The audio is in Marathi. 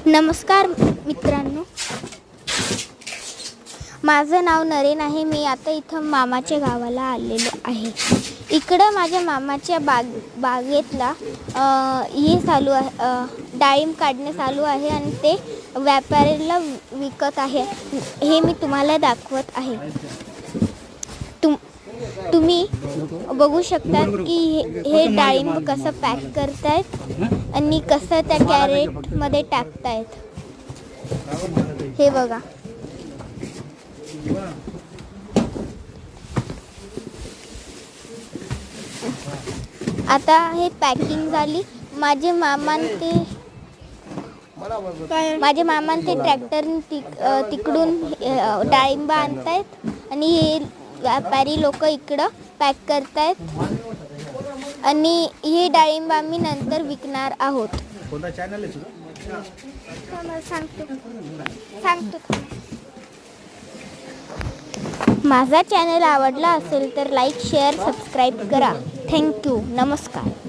नमस्कार मित्रांनो, माझं नाव नरेन आहे. मी आता इथं मामाच्या गावाला आलेलो आहे. इकडं माझ्या मामाच्या बागेतला हे चालू आहे, डाळिंब काढणे चालू आहे आणि ते व्यापाऱ्याला विकत आहे. हे मी तुम्हाला दाखवत आहे. तुम्ही बघू शकता की हे डाळिंब कसं पॅक करतायत आणि कसं त्या कॅरेटमध्ये टाकतायत. हे बघा. आता हे पॅकिंग झाली. माझे मामान ते ट्रॅक्टरने तिकडून डाळिंब आणतायत आणि हे व्यापारी लोक इकडं पॅक करतायत आणि हे डाळिंब आम्ही नंतर विकणार आहोत. कोणता चॅनल आहे तुझा? सांगतो. माझा चॅनल आवडला असेल तर लाईक, शेअर, सबस्क्राईब करा. थँक्यू. नमस्कार.